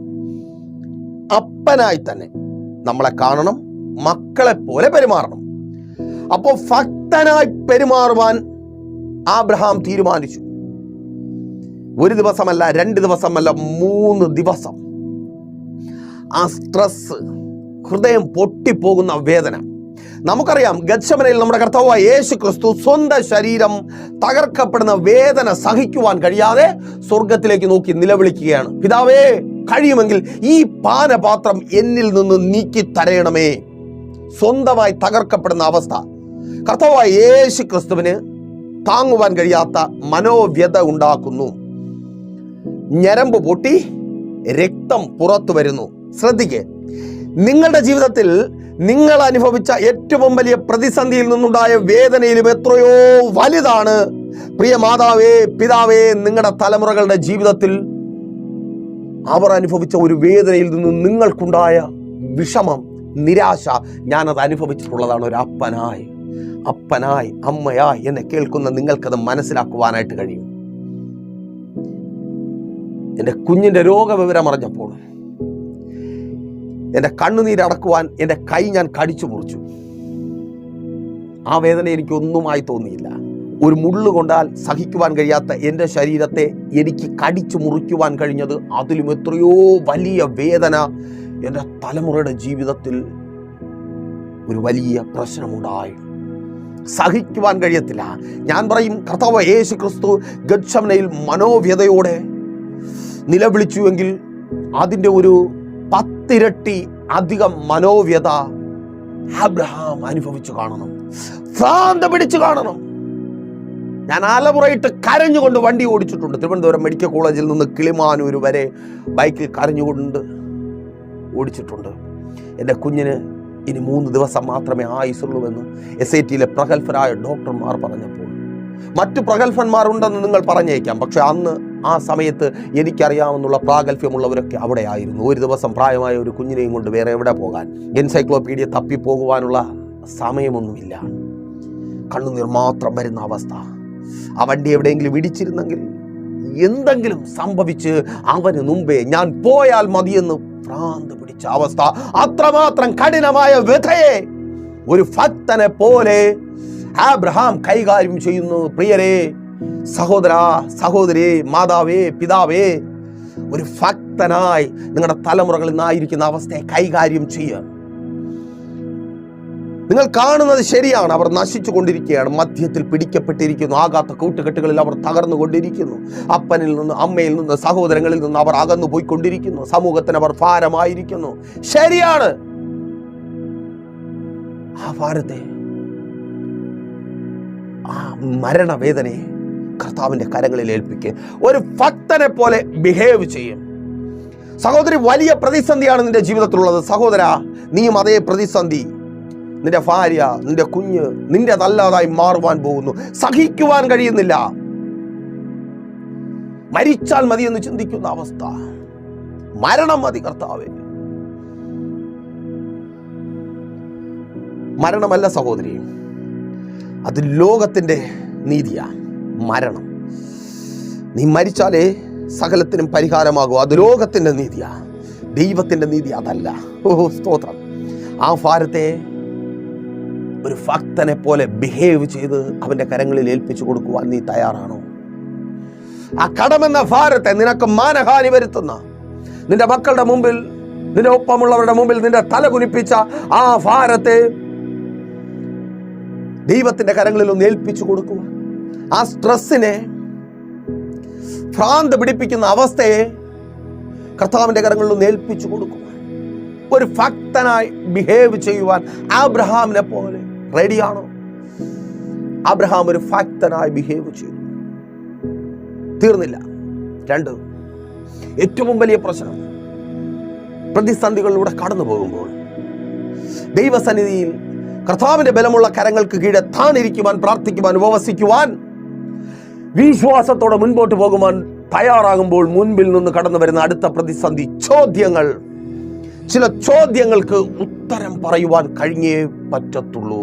Speaker 1: അപ്പനായി തന്നെ നമ്മളെ കാണണം, മക്കളെ പോലെ പെരുമാറണം. അപ്പോൾ ഭക്തനായി പെരുമാറുവാൻ അബ്രഹാം തീരുമാനിച്ചു. ഒരു ദിവസമല്ല, 2 ദിവസമല്ല, 3 ദിവസം. ആ സ്ട്രെസ്, ഹൃദയം പൊട്ടിപ്പോകുന്ന വേദന. നമുക്കറിയാം, ഗത്ശമനയിൽ നമ്മുടെ കർത്താവായ യേശു ക്രിസ്തു സ്വന്തം ശരീരം തകർക്കപ്പെടുന്ന വേദന സഹിക്കുവാൻ കഴിയാതെ സ്വർഗത്തിലേക്ക് നോക്കി നിലവിളിക്കുകയാണ്, പിതാവേ, കഴിയുമെങ്കിൽ ഈ പാനപാത്രം എന്നിൽ നിന്ന് നീക്കി തരയണമേ. സ്വന്തമായി തകർക്കപ്പെടുന്ന അവസ്ഥ കർത്താവായ യേശു ക്രിസ്തുവിന് താങ്ങുവാൻ കഴിയാത്ത മനോവ്യത ഉണ്ടാക്കുന്നു. ഞരമ്പ് പൊട്ടി രക്തം പുറത്തു വരുന്നു. ശ്രദ്ധിക്കേ, നിങ്ങളുടെ ജീവിതത്തിൽ നിങ്ങൾ അനുഭവിച്ച ഏറ്റവും വലിയ പ്രതിസന്ധിയിൽ നിന്നുണ്ടായ വേദനയിലും എത്രയോ വലുതാണ്, പ്രിയ മാതാവേ, പിതാവേ, നിങ്ങളുടെ തലമുറകളുടെ ജീവിതത്തിൽ അവർ അനുഭവിച്ച ഒരു വേദനയിൽ നിന്ന് നിങ്ങൾക്കുണ്ടായ വിഷമം, നിരാശ. ഞാനത് അനുഭവിച്ചിട്ടുള്ളതാണ്. ഒരു അപ്പനായി അമ്മയായി എന്നെ കേൾക്കുന്ന നിങ്ങൾക്കത് മനസ്സിലാക്കുവാനായിട്ട് കഴിയും. എൻ്റെ കുഞ്ഞിൻ്റെ രോഗവിവരം അറിഞ്ഞപ്പോൾ എൻ്റെ കണ്ണുനീരടക്കുവാൻ എൻ്റെ കൈ ഞാൻ കടിച്ചു മുറിച്ചു. ആ വേദന എനിക്കൊന്നുമായി തോന്നിയില്ല. ഒരു മുള്ളു കൊണ്ടാൽ സഹിക്കുവാൻ കഴിയാത്ത എൻ്റെ ശരീരത്തെ എനിക്ക് കടിച്ചു മുറിക്കുവാൻ കഴിഞ്ഞത് അതിലും എത്രയോ വലിയ വേദന. എൻ്റെ തലമുറയുടെ ജീവിതത്തിൽ ഒരു വലിയ പ്രശ്നമുണ്ടായി. സഹിക്കുവാൻ കഴിയത്തില്ല. ഞാൻ പറയും, കർത്താവ് യേശു ക്രിസ്തു ഗത്ശമനയിൽ മനോവ്യതയോടെ നിലവിളിച്ചുവെങ്കിൽ അതിൻ്റെ ഒരു 10 ഇരട്ടി അധികം മനോവ്യത അബ്രഹാം അനുഭവിച്ചു കാണണം, ഭ്രാന്ത് പിടിച്ചു കാണണം. ഞാൻ അലമുറയിട്ട് കരഞ്ഞുകൊണ്ട് വണ്ടി ഓടിച്ചിട്ടുണ്ട്. തിരുവനന്തപുരം മെഡിക്കൽ കോളേജിൽ നിന്ന് കിളിമാനൂർ വരെ ബൈക്കിൽ കരഞ്ഞുകൊണ്ട് ഓടിച്ചിട്ടുണ്ട്. എൻ്റെ കുഞ്ഞിന് ഇനി 3 ദിവസം മാത്രമേ ആയുസുള്ളൂവെന്ന് SITയിലെ പ്രഗത്ഭരായ ഡോക്ടർമാർ പറഞ്ഞപ്പോൾ, മറ്റു പ്രഗത്ഭന്മാരുണ്ടെന്ന് നിങ്ങൾ പറഞ്ഞേക്കാം, പക്ഷെ അന്ന് ആ സമയത്ത് എനിക്കറിയാമെന്നുള്ള പ്രാഗൽഭ്യമുള്ളവരൊക്കെ അവിടെ ആയിരുന്നു. 1 ദിവസം പ്രായമായ ഒരു കുഞ്ഞിനെയും കൊണ്ട് വേറെ എവിടെ പോകാൻ? എൻസൈക്ലോപീഡിയ തപ്പിപ്പോകുവാനുള്ള സമയമൊന്നുമില്ല. കണ്ണുനീർ മാത്രം വരുന്ന അവസ്ഥ. ആ വണ്ടി എവിടെയെങ്കിലും ഇടിച്ചിരുന്നെങ്കിൽ, എന്തെങ്കിലും സംഭവിച്ച് അവന് മുമ്പേ ഞാൻ പോയാൽ മതിയെന്ന് ഭ്രാന്ത് പിടിച്ച അവസ്ഥ. അത്രമാത്രം കഠിനമായ വ്യഥയെ ഒരു ഭക്തനെ പോലെ അബ്രഹാം കൈകാര്യം ചെയ്യുന്നു. പ്രിയരേ, സഹോദരാ, സഹോദരി, മാതാവേ, പിതാവേ, ഒരു ഭക്തനായി നിങ്ങളുടെ തലമുറകളിൽ നിന്നായിരിക്കുന്ന അവസ്ഥയെ കൈകാര്യം ചെയ്യുക. നിങ്ങൾ കാണുന്നത് ശരിയാണ്. അവർ നശിച്ചു കൊണ്ടിരിക്കുകയാണ്, മധ്യത്തിൽ പിടിക്കപ്പെട്ടിരിക്കുന്നു, ആകാത്ത കൂട്ടുകെട്ടുകളിൽ അവർ തകർന്നുകൊണ്ടിരിക്കുന്നു. അപ്പനിൽ നിന്ന്, അമ്മയിൽ നിന്ന്, സഹോദരങ്ങളിൽ നിന്ന് അവർ അകന്നു പോയിക്കൊണ്ടിരിക്കുന്നു. സമൂഹത്തിന് അവർ ഭാരമായിരിക്കുന്നു. ശരിയാണ്. ആ ഭാരത്തെ, ആ മരണവേദനയെ കർത്താവിൻ്റെ കരങ്ങളിൽ ഏൽപ്പിക്കുക. ഒരു ഭക്തനെ പോലെ ബിഹേവ് ചെയ്യും. സഹോദരി, വലിയ പ്രതിസന്ധിയാണ് നിന്റെ ജീവിതത്തിലുള്ളത്. സഹോദര, നീയും അതേ പ്രതിസന്ധി. നിന്റെ ഭാര്യ, നിന്റെ കുഞ്ഞ് നിന്റേതല്ലാതായി മാറുവാൻ പോകുന്നു. സഹിക്കുവാൻ കഴിയുന്നില്ല. മരിച്ചാൽ മതി എന്ന് ചിന്തിക്കുന്ന അവസ്ഥ. മരണം മതി കർത്താവേ. മരണമല്ല സഹോദരി, അത് ലോകത്തിൻ്റെ നീതിയാ. മരണം, നീ മരിച്ചാലേ സകലത്തിനും പരിഹാരമാകും. അത് ലോകത്തിൻ്റെ നീതിയാ, ദൈവത്തിൻ്റെ നീതി അതല്ല. ഓ സ്തോത്രം. ആ ഭാരത്തെ ഒരു ഭക്തനെ പോലെ ബിഹേവ് ചെയ്ത് അവൻ്റെ കരങ്ങളിൽ ഏൽപ്പിച്ചു കൊടുക്കുവാൻ നീ തയ്യാറാണോ? ആ കടമെന്ന ഭാരത്തെ, നിനക്ക് മാനഹാനി വരുത്തുന്ന, നിന്റെ മക്കളുടെ മുമ്പിൽ, നിന്റെ ഒപ്പമുള്ളവരുടെ മുമ്പിൽ നിന്റെ തല കുനിപ്പിച്ച ആ ഭാരത്തെ ദൈവത്തിന്റെ കരങ്ങളിൽ ഒന്ന് ഏൽപ്പിച്ചു കൊടുക്കുക. ആ സ്ട്രെസ്സിനെ, ഭ്രാന്ത് പിടിപ്പിക്കുന്ന അവസ്ഥയെ കർത്താവിന്റെ കരങ്ങളിൽ ഒന്ന് ഏൽപ്പിച്ചു കൊടുക്കുക. ഒരു ഭക്തനായി ബിഹേവ് ചെയ്യുവാൻ അബ്രഹാമിനെ പോലെ റെഡിയാണോ? അബ്രഹാം ഒരു ഭക്തനായി ബിഹേവ് ചെയ്തു. തീർന്നില്ല. 2, ഏറ്റവും വലിയ പ്രശ്നം, പ്രതിസന്ധികളിലൂടെ കടന്നു പോകുമ്പോൾ ദൈവസന്നിധിയിൽ കർത്താവിന്റെ ബലമുള്ള കരങ്ങൾക്ക് കീഴെ താനിരിക്കുവാൻ, പ്രാർത്ഥിക്കുവാൻ, ഉപവസിക്കുവാൻ, വിശ്വാസത്തോടെ മുൻപോട്ട് പോകുവാൻ തയ്യാറാകുമ്പോൾ മുൻപിൽ നിന്ന് കടന്നു വരുന്ന അടുത്ത പ്രതിസന്ധി ചോദ്യങ്ങൾ. ചില ചോദ്യങ്ങൾക്ക് ഉത്തരം പറയുവാൻ കഴിഞ്ഞേ പറ്റത്തുള്ളൂ.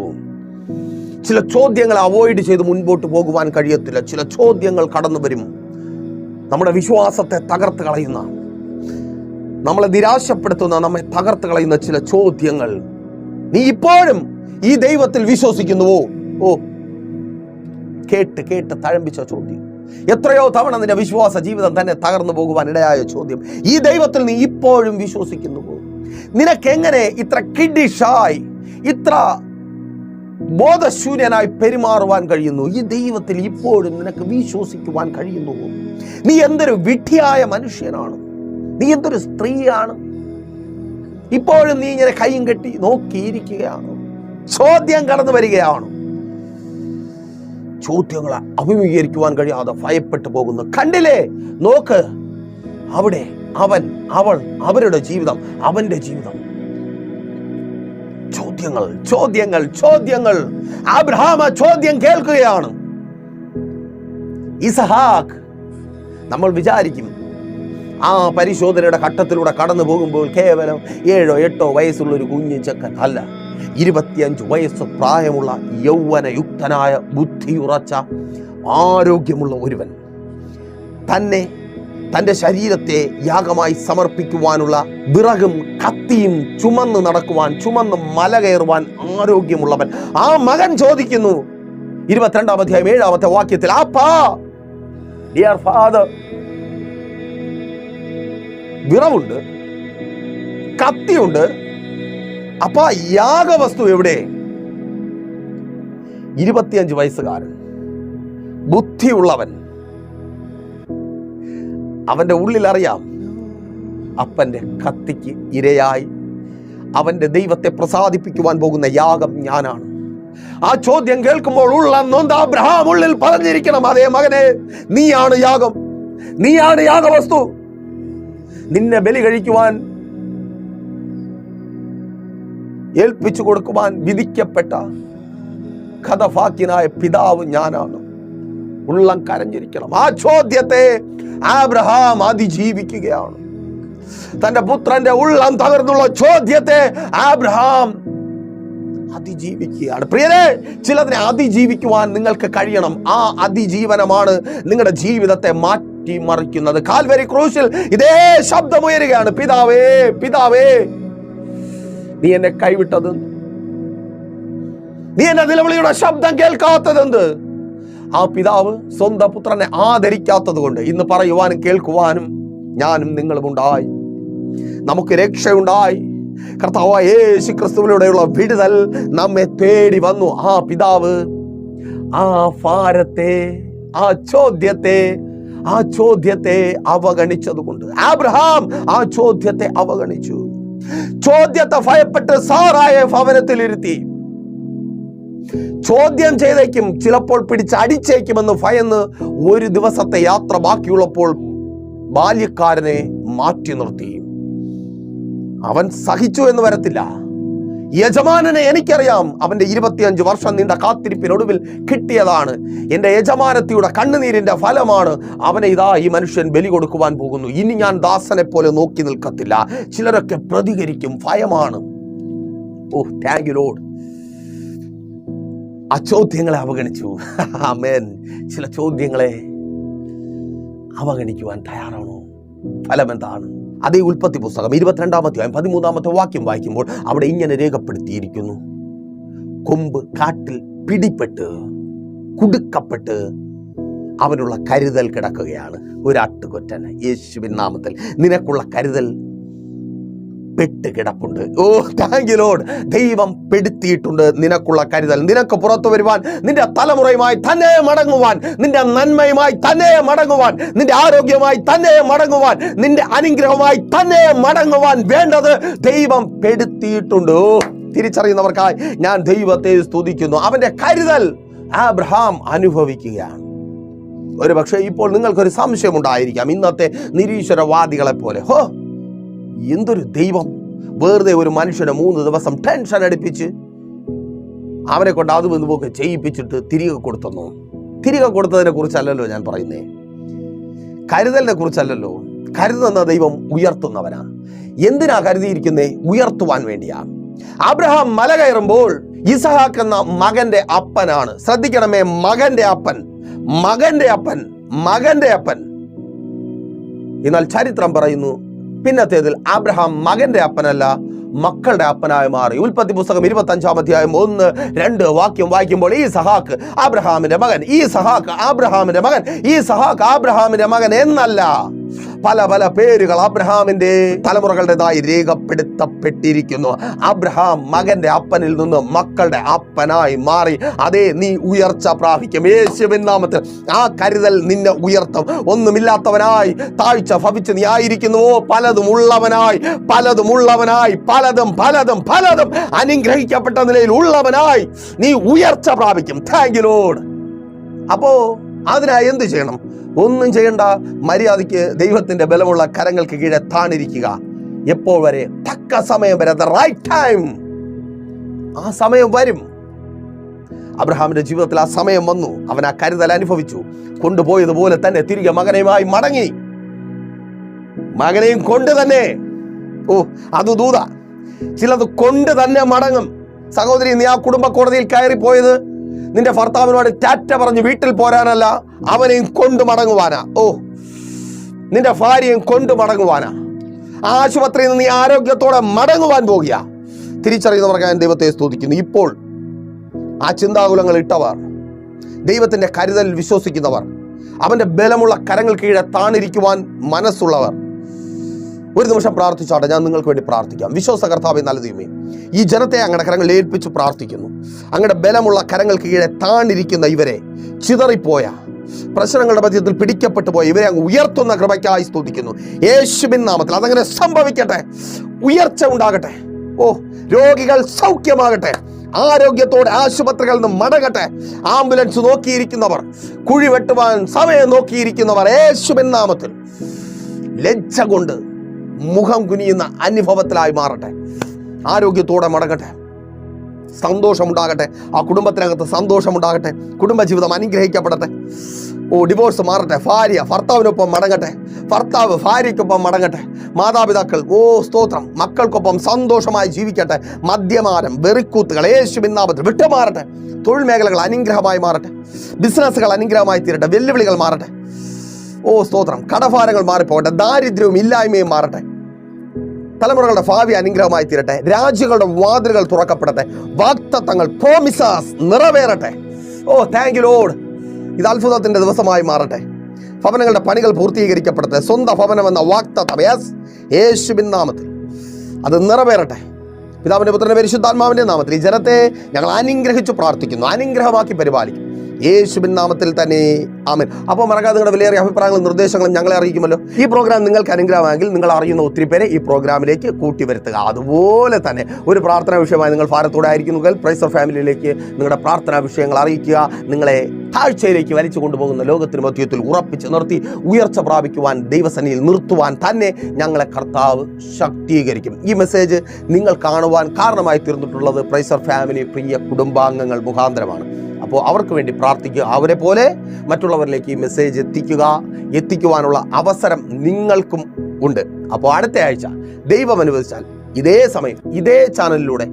Speaker 1: ചില ചോദ്യങ്ങൾ അവോയ്ഡ് ചെയ്ത് മുൻപോട്ട് പോകുവാൻ കഴിയത്തില്ല. ചില ചോദ്യങ്ങൾ കടന്നു വരും, നമ്മുടെ വിശ്വാസത്തെ തകർത്ത് കളയുന്ന, നമ്മളെ നിരാശപ്പെടുത്തുന്ന, നമ്മെ തകർത്ത് കളയുന്ന ചില ചോദ്യങ്ങൾ. നീ ഇപ്പോഴും ഈ ദൈവത്തിൽ വിശ്വസിക്കുന്നുവോ? കേട്ട് തഴമ്പിച്ച ചോദ്യം. എത്രയോ തവണ നിന്റെ വിശ്വാസ ജീവിതം തന്നെ തകർന്നു പോകുവാൻ ഇടയായ ചോദ്യം. ഈ ദൈവത്തിൽ നീ ഇപ്പോഴും വിശ്വസിക്കുന്നുവോ? നിനക്കെങ്ങനെ ഇത്ര കിഡിഷായി, ഇത്ര ബോധശൂന്യനായി പെരുമാറുവാൻ കഴിയുന്നു? ഈ ദൈവത്തിൽ ഇപ്പോഴും നിനക്ക് വിശ്വസിക്കുവാൻ കഴിയുന്നുവോ? നീ എന്തൊരു വിഡ്ഢിയായ മനുഷ്യനാണ്, നീ എന്തൊരു സ്ത്രീയാണ്. ഇപ്പോഴും നീ ഇങ്ങനെ കൈയും കെട്ടി നോക്കിയിരിക്കുകയാണ്. ചോദ്യം കടന്നു വരികയാണ്. ചോദ്യങ്ങളെ അഭിമുഖീകരിക്കുവാൻ കഴിയാതെ ഭയപ്പെട്ടു പോകുന്നു. കണ്ടില്ലേ, നോക്ക്, അവിടെ അവൻ, അവൾ, അവരുടെ ജീവിതം, അവന്റെ ജീവിതം. ചോദ്യങ്ങൾ. അബ്രഹാം ചോദ്യം കേൾക്കുകയാണ്. ഇസഹാക്ക്, നമ്മൾ വിചാരിക്കും ആ പരിശോധനയുടെ ഘട്ടത്തിലൂടെ കടന്നു പോകുമ്പോൾ കേവലം 7 or 8 വയസ്സുള്ള ഒരു കുഞ്ഞു ചെക്കൻ അല്ല, 25 വയസ്സ് പ്രായമുള്ള യൗവനയുക്തനായ ബുദ്ധിയുറച്ച ആരോഗ്യമുള്ള ഒരുവൻ തന്നെ, തൻ്റെ ശരീരത്തെ യാഗമായി സമർപ്പിക്കുവാനുള്ള വിറകും കത്തിയും ചുമന്ന് നടക്കുവാൻ, ചുമന്ന് മല കയറുവാൻ ആരോഗ്യമുള്ളവൻ. ആ മകൻ ചോദിക്കുന്നു 22-ാം അധ്യായം 7-ാമത്തെ വാക്യത്തിൽ, അപ്പാ, ഡിയർ ഫാദർ, വിറവുണ്ട്, കത്തിയുണ്ട്, അപ്പാ യാഗവസ്തു എവിടെ? 25 വയസ്സുകാരൻ, ബുദ്ധിയുള്ളവൻ, അവന്റെ ഉള്ളിൽ അറിയാം അപ്പന്റെ കത്തിക്ക് ഇരയായി അവന്റെ ദൈവത്തെ പ്രസാദിപ്പിക്കുവാൻ പോകുന്ന യാഗം ഞാനാണ്. ആ ചോദ്യം കേൾക്കുമ്പോൾ ഉള്ള നൊന്ത് അബ്രഹാം ഉള്ളിൽ പറഞ്ഞിരിക്കണം, അതേ മകനെ, നീയാണ് യാഗം, നീയാണ് യാഗവസ്തു. നിന്നെ ബലി കഴിക്കുവാൻ, ഏൽപ്പിച്ചു കൊടുക്കുവാൻ വിധിക്കപ്പെട്ട കഥഭാഗ്യനായ പിതാവ് ഞാനാണ്. ഉള്ളം കരഞ്ഞിരിക്കണം. ആ ചോദ്യത്തെ അബ്രഹാം അതിജീവിക്കുകയാണ്. തന്റെ പുത്രന്റെ ഉള്ളം തകർന്നുള്ള ചോദ്യത്തെ അബ്രഹാം അതിജീവിക്കുകയാണ്. പ്രിയരെ, ചിലതിനെ അതിജീവിക്കുവാൻ നിങ്ങൾക്ക് കഴിയണം. ആ അതിജീവനമാണ് നിങ്ങളുടെ ജീവിതത്തെ മാറ്റിമറിക്കുന്നത്. കാൽവരി ക്രൂശിൽ ഇതേ ശബ്ദമുയരുകയാണ്, പിതാവേ, പിതാവേ, നീ എന്നെ കൈവിട്ടതെന്ത്? നീ എന്റെ നിലവിളിയുടെ ശബ്ദം കേൾക്കാത്തതെന്ത്? ആ പിതാവ് സ്വന്തം പുത്രനെ ആദരിക്കാത്തത് കൊണ്ട് ഇന്ന് പറയുവാനും കേൾക്കുവാനും ഞാനും നിങ്ങളും ഉണ്ടായി. നമുക്ക് രക്ഷയുണ്ടായി. കർത്താവായ യേശു ക്രിസ്തുവിലൂടെയുള്ള വിടുതൽ നമ്മെ തേടി വന്നു. ആ പിതാവ് ആ ഭാരത്തെ, ആ ചോദ്യത്തെ അവഗണിച്ചതുകൊണ്ട് അബ്രഹാം ആ ചോദ്യത്തെ അവഗണിച്ചു. ചോദ്യത്തെ ഭയപ്പെട്ട് സാറായെ ഭവനത്തിലിരുത്തി. ചോദ്യം ചെയ്തേക്കും, ചിലപ്പോൾ പിടിച്ചടിച്ചേക്കുമെന്ന് ഭയന്ന് ഒരു ദിവസത്തെ യാത്ര ബാക്കിയുള്ളപ്പോൾ ബാല്യക്കാരനെ മാറ്റി നിർത്തി. അവൻ സഹിച്ചു എന്ന് വരത്തില്ല. യജമാനനെ എനിക്കറിയാം. അവന്റെ 25 വർഷം നീണ്ട കാത്തിരിപ്പിനൊടുവിൽ കിട്ടിയതാണ്. എന്റെ യജമാനത്തിയുടെ കണ്ണുനീരിന്റെ ഫലമാണ്. അവനെ ഇതാ ഈ മനുഷ്യൻ ബലി കൊടുക്കുവാൻ പോകുന്നു. ഇനി ഞാൻ ദാസനെ പോലെ നോക്കി നിൽക്കത്തില്ല. ചിലരൊക്കെ പ്രതികരിക്കും, ഭയമാണ്. ഓ, താങ്ക് യു ലോർഡ്. ആ ചോദ്യങ്ങളെ അവഗണിച്ചു. ആമേൻ. ചില ചോദ്യങ്ങളെ അവഗണിക്കുവാൻ തയ്യാറാണോ? ഫലം എന്താണ്? അതേ ഉൽപ്പത്തി പുസ്തകം 22-ാം അധ്യായം 13-ാമത്തെ വാക്യം വായിക്കുമ്പോൾ അവിടെ ഇങ്ങനെ രേഖപ്പെടുത്തിയിരിക്കുന്നു, കൊമ്പ് കാട്ടിൽ പിടിപ്പെട്ട് കുടുക്കപ്പെട്ട് അവനുള്ള കരുതൽ കിടക്കുകയാണ്. ഒരു ആട്ടുകൊറ്റന് യേശുവിൻ നാമത്തിൽ നിനക്കുള്ള കരുതൽ പെട്ട് കിടപ്പുണ്ട്. ഓ താങ്ക് യു ലോർഡ്. ദൈവം പെടുത്തിയിട്ടുണ്ട് നിനക്കുള്ള കരുതൽ. നിനക്ക് പുറത്തു വരുവാൻ, നിന്റെ തലമുറയുമായി തന്നെ മടങ്ങുവാൻ, നിന്റെ നന്മയുമായി തന്നെ മടങ്ങുവാൻ, നിന്റെ ആരോഗ്യമായി തന്നെ മടങ്ങുവാൻ, നിന്റെ അനുഗ്രഹമായി തന്നെ മടങ്ങുവാൻ വേണ്ടത് ദൈവം പെടുത്തിയിട്ടുണ്ട്. ഓ തിരിച്ചറിയുന്നവർക്കായി ഞാൻ ദൈവത്തെ സ്തുതിക്കുന്നു. അവന്റെ കരുതൽ അബ്രഹാം അനുഭവിക്കുകയാണ്. ഒരു പക്ഷേ ഇപ്പോൾ നിങ്ങൾക്കൊരു സംശയമുണ്ടായിരിക്കാം, ഇന്നത്തെ നിരീശ്വരവാദികളെ പോലെ, ഹോ എന്തൊരു ദൈവം, വെറുതെ ഒരു മനുഷ്യനെ 3 ദിവസം ടെൻഷൻ അടിപ്പിച്ച് അവനെ കൊണ്ട് അതും ഇതുമൊക്കെ ചെയ്യിപ്പിച്ചിട്ട് തിരികെ കൊടുത്തെന്നോ? തിരികെ കൊടുത്തതിനെ കുറിച്ചല്ലല്ലോ ഞാൻ പറയുന്നേ, കരുതലിനെ കുറിച്ചല്ലല്ലോ. കരുതുന്ന ദൈവം ഉയർത്തുന്നവനാ. എന്തിനാ കരുതിയിരിക്കുന്നേ? ഉയർത്തുവാൻ വേണ്ടിയാ. അബ്രഹാം മല കയറുമ്പോൾ ഇസഹാക്ക് എന്ന മകന്റെ അപ്പനാണ്. ശ്രദ്ധിക്കണമേ, മകന്റെ അപ്പൻ, മകന്റെ അപ്പൻ, മകന്റെ അപ്പൻ. എന്നാൽ ചരിത്രം പറയുന്നു പിന്നത്തേതിൽ അബ്രഹാം മകന്റെ അപ്പനല്ല, മക്കളുടെ അപ്പനായി മാറി. ഉൽപ്പത്തി പുസ്തകം 25-ാം അധ്യായം 1-2 വാക്യം വായിക്കുമ്പോൾ ഈസഹാക്ക് അബ്രഹാമിന്റെ മകൻ, ഈസഹാക്ക് അബ്രഹാമിന്റെ മകൻ, ഈസഹാക്ക് അബ്രഹാമിന്റെ മകൻ എന്നല്ല, പല പല പേരുകൾ അബ്രഹാമിന്റെ തലമുറകളുടേതായി രേഖപ്പെടുത്തപ്പെട്ടിരിക്കുന്നു. അബ്രഹാം മകന്റെ അപ്പനിൽ നിന്ന് മക്കളുടെ അപ്പനായി മാറി. അതേ, നീ ഉയർച്ച പ്രാപിക്കും യേശുവിൻ നാമത്തിൽ. ആ കരുതൽ നിന്നെ ഉയർത്തും. ഒന്നുമില്ലാത്തവനായി താഴ്ച ഭവിച്ച് നീ ആയിരിക്കുന്നുവോ, പലതും ഉള്ളവനായി, പലതും ഉള്ളവനായി, പലതും പലതും പലതും അനുഗ്രഹിക്കപ്പെട്ട നിലയിൽ ഉള്ളവനായി നീ ഉയർച്ച പ്രാപിക്കും. Thank you Lord. അപ്പോ അതിനായി എന്ത് ചെയ്യണം? ഒന്നും ചെയ്യണ്ട. മര്യാദയ്ക്ക് ദൈവത്തിന്റെ ബലമുള്ള കരങ്ങൾക്ക് കീഴെ താണിരിക്കുക. എപ്പോൾ വരെ? തക്ക സമയം വരെ, ദ റൈറ്റ് ടൈം. ആ സമയം വരും. അബ്രഹാമിന്റെ ജീവിതത്തിൽ ആ സമയം വന്നു. അവൻ ആ കരുതൽ അനുഭവിച്ചു. കൊണ്ടുപോയതുപോലെ തന്നെ തിരികെ മകനെയുമായി മടങ്ങി. മകനെയും കൊണ്ട് തന്നെ. ഓ അത് ദൂത. ചിലത് കൊണ്ട് തന്നെ മടങ്ങും. സഹോദരി, നീ ആ കുടുംബ കോടതിയിൽ കയറിപ്പോയത് നിന്റെ ഭർത്താവിനോട് ടാറ്റ പറഞ്ഞ് വീട്ടിൽ പോരാനല്ല, അവനെയും കൊണ്ട് മടങ്ങുവാനാ. ഓ നിന്റെ ഭാര്യയും കൊണ്ട് മടങ്ങുവാനാ. ആശുപത്രിയിൽ നിന്ന് നീ ആരോഗ്യത്തോടെ മടങ്ങുവാൻ പോകുക. തിരിച്ചറിയുന്നവർക്ക് ഞാൻ ദൈവത്തെ സ്തുതിക്കുന്നു. ഇപ്പോൾ ആ ചിന്താകുലങ്ങൾ ഇട്ടവർ, ദൈവത്തിന്റെ കരുതൽ വിശ്വസിക്കുന്നവർ, അവന്റെ ബലമുള്ള കരങ്ങൾ കീഴെ താണിരിക്കുവാൻ മനസ്സുള്ളവർ, ഒരു നിമിഷം പ്രാർത്ഥിച്ചാട്ടെ. ഞാൻ നിങ്ങൾക്ക് വേണ്ടി പ്രാർത്ഥിക്കാം. വിശ്വാസ കർത്താവേ, നല്ല ദൈവമേ, ഈ ജനത്തെ അങ്ങയുടെ കരങ്ങളിൽ ഏൽപ്പിച്ച് പ്രാർത്ഥിക്കുന്നു. അങ്ങയുടെ ബലമുള്ള കരങ്ങൾക്ക് കീഴെ താണിരിക്കുന്ന ഇവരെ, ചിതറിപ്പോയ പ്രശ്നങ്ങളുടെ മധ്യത്തിൽ പിടിക്കപ്പെട്ടു പോയ ഇവരെ അങ്ങ് ഉയർത്തുന്ന കൃപയ്ക്കായി സ്തുതിക്കുന്നു യേശുവിൻ നാമത്തിൽ. അതങ്ങനെ സംഭവിക്കട്ടെ. ഉയർച്ച ഉണ്ടാകട്ടെ. ഓ രോഗികൾ സൗഖ്യമാകട്ടെ. ആരോഗ്യത്തോടെ ആശുപത്രികളിൽ നിന്ന് മടങ്ങട്ടെ. ആംബുലൻസ് നോക്കിയിരിക്കുന്നവർ, കുഴി വെട്ടുവാൻ സമയം നോക്കിയിരിക്കുന്നവർ, യേശുവിൻ നാമത്തിൽ ലജ്ജ കൊണ്ട് മുഖം കുനിയുന്ന അനുഭവത്തിലായി മാറട്ടെ. ആരോഗ്യത്തോടെ മടങ്ങട്ടെ. സന്തോഷമുണ്ടാകട്ടെ. ആ കുടുംബത്തിനകത്ത് സന്തോഷമുണ്ടാകട്ടെ. കുടുംബജീവിതം അനുഗ്രഹിക്കപ്പെടട്ടെ. ഓ ഡിവോഴ്സ് മാറട്ടെ. ഭാര്യ ഭർത്താവിനൊപ്പം മടങ്ങട്ടെ. ഭർത്താവ് ഭാര്യയ്ക്കൊപ്പം മടങ്ങട്ടെ. മാതാപിതാക്കൾ ഓ സ്തോത്രം മക്കൾക്കൊപ്പം സന്തോഷമായി ജീവിക്കട്ടെ. മദ്യപാനം, വെറിക്കൂത്തുകൾ യേശുവിൻ നാമത്തിൽ വിട്ടുമാറട്ടെ. തൊഴിൽ മേഖലകൾ അനുഗ്രഹമായി മാറട്ടെ. ബിസിനസ്സുകൾ അനുഗ്രഹമായി തീരട്ടെ. വെല്ലുവിളികൾ മാറട്ടെ. ഓ സ്തോത്രം, കടഭാരങ്ങൾ മാറിപ്പോകട്ടെ. ദാരിദ്ര്യവും ഇല്ലായ്മയും മാറട്ടെ. തലമുറകളുടെ ഭാവി അനുഗ്രഹമായി തീരട്ടെ. രാജ്യങ്ങളുടെ വാതിലുകൾ തുറക്കപ്പെടട്ടെ. വാഗ്ദത്തങ്ങൾ, പ്രോമിസസ് നിറവേറട്ടെ. Oh thank you Lord. ഇത് അത്ഭുതത്തിന്റെ ദിവസമായി മാറട്ടെ. ഭവനങ്ങളുടെ പണികൾ പൂർത്തീകരിക്കപ്പെടട്ടെ. സ്വന്തം ഭവനം എന്ന വാഗ്ദത്തം യേശുവിൻ നാമത്തിൽ അത് നിറവേറട്ടെ. പിതാവിന്റെ പുത്രന്റെ പരിശുദ്ധാത്മാവിന്റെ നാമത്തിൽ ഈ ജനത്തെ ഞങ്ങൾ അനുഗ്രഹിച്ചു പ്രാർത്ഥിക്കുന്നു. അനുഗ്രഹമാക്കി പരിപാലിക്കും യേശുവിൻ നാമത്തിൽ തന്നെ, ആമേൻ. അപ്പോൾ മറക്കാതെ നിങ്ങളുടെ വിലയേറിയ അഭിപ്രായങ്ങളും നിർദ്ദേശങ്ങളും ഞങ്ങളെ അറിയിക്കുമല്ലോ. ഈ പ്രോഗ്രാം നിങ്ങൾക്ക് അനുഗ്രഹമാണെങ്കിൽ നിങ്ങൾ അറിയുന്ന ഒത്തിരി പേരെ ഈ പ്രോഗ്രാമിലേക്ക് കൂട്ടിവരുത്തുക. അതുപോലെ തന്നെ ഒരു പ്രാർത്ഥനാ വിഷയമായി നിങ്ങൾ ഭാരത്തോടെ ആയിരിക്കുന്നുവെങ്കിൽ പ്രൈസർ ഫാമിലിയിലേക്ക് നിങ്ങളുടെ പ്രാർത്ഥനാ വിഷയങ്ങൾ അറിയിക്കുക. നിങ്ങളെ താഴ്ചയിലേക്ക് വലിച്ചു കൊണ്ടുപോകുന്ന ലോകത്തിന് മധ്യത്തിൽ ഉറപ്പിച്ച് നിർത്തി ഉയർച്ച പ്രാപിക്കുവാൻ, ദൈവസന്നിധിയിൽ നിർത്തുവാൻ തന്നെ ഞങ്ങളെ കർത്താവ് ശക്തീകരിക്കും. ഈ മെസ്സേജ് നിങ്ങൾ കാണുവാൻ കാരണമായി തീർന്നിട്ടുള്ളത് പ്രൈസർ ഫാമിലി പ്രിയ കുടുംബാംഗങ്ങൾ മുഖാന്തരമാണ്. അപ്പോൾ അവർക്ക് വേണ്ടി പ്രാർത്ഥിക്കുക. അവരെ പോലെ മറ്റുള്ളവരിലേക്ക് ഈ മെസ്സേജ് എത്തിക്കുവാനുള്ള അവസരം നിങ്ങൾക്കും ഉണ്ട്. അപ്പോൾ അടുത്ത ആഴ്ച ദൈവം അനുവദിച്ചാൽ ഇതേ സമയം ഇതേ ചാനലിലൂടെ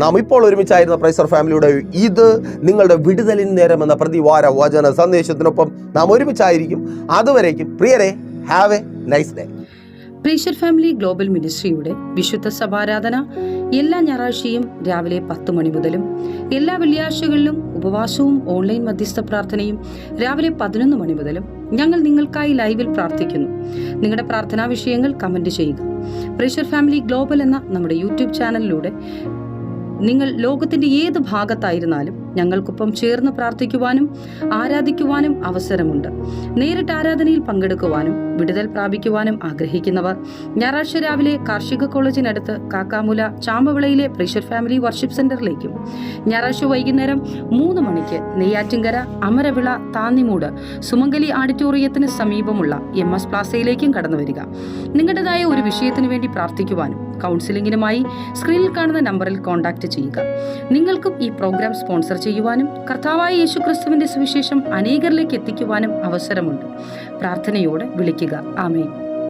Speaker 1: നാം ഇപ്പോൾ ഒരുമിച്ചായിരുന്ന പ്രൈസർ ഫാമിലിയുടെ ഇത് നിങ്ങളുടെ വിടുതലിൻ നേരം എന്ന പ്രതിവാര വചന സന്ദേശത്തിനൊപ്പം നാം ഒരുമിച്ചായിരിക്കും. അതുവരേക്കും പ്രിയരെ, have a nice day.
Speaker 2: Preacher family global മിനിസ്ട്രിയുടെ വിശുദ്ധ സഭാരാധന എല്ലാ ഞായറാഴ്ചയും രാവിലെ 10 മണി മുതലും എല്ലാ വെള്ളിയാഴ്ചകളിലും ഉപവാസവും ഓൺലൈൻ മധ്യസ്ഥ പ്രാർത്ഥനയും രാവിലെ 11 മണി മുതലും ഞങ്ങൾ നിങ്ങൾക്കായി ലൈവിൽ പ്രാർത്ഥിക്കുന്നു. നിങ്ങളുടെ പ്രാർത്ഥനാ വിഷയങ്ങൾ കമന്റ് ചെയ്യുക. പ്രീഷർ ഫാമിലി ഗ്ലോബൽ എന്ന നമ്മുടെ യൂട്യൂബ് ചാനലിലൂടെ നിങ്ങൾ ലോകത്തിന്റെ ഏത് ഭാഗത്തായിരുന്നാലും ഞങ്ങൾക്കൊപ്പം ചേർന്ന് പ്രാർത്ഥിക്കുവാനും ആരാധിക്കുവാനും അവസരമുണ്ട്. നേരിട്ട് ആരാധനയിൽ പങ്കെടുക്കുവാനും വിടുതൽ പ്രാപിക്കുവാനും ആഗ്രഹിക്കുന്നവർ ഞായറാഴ്ച രാവിലെ കാർഷിക കോളേജിനടുത്ത് കാക്കാമുല ചാമ്പവിളയിലെ പ്രീഷർ ഫാമിലി വർഷിപ്പ് സെന്ററിലേക്കും ഞായറാഴ്ച വൈകുന്നേരം 3 മണിക്ക് നെയ്യാറ്റിൻകര അമരവിള താന്നിമൂട് സുമംഗലി ഓഡിറ്റോറിയത്തിന് സമീപമുള്ള MS പ്ലാസയിലേക്കും കടന്നു വരിക. നിങ്ങളുടേതായ ഒരു വിഷയത്തിനു വേണ്ടി പ്രാർത്ഥിക്കുവാനും കൗൺസിലിംഗിനുമായി സ്ക്രീനിൽ കാണുന്ന നമ്പറിൽ കോൺടാക്ട് ചെയ്യുക. നിങ്ങൾക്കും ഈ പ്രോഗ്രാം സ്പോൺസർ ചെയ്യുവാനും കർത്താവായ യേശുക്രിസ്തുവിന്റെ സുവിശേഷം അനേകരിലേക്ക് എത്തിക്കുവാനും അവസരമുണ്ട്. പ്രാർത്ഥനയോടെ വിളിക്കുക. ആമേൻ.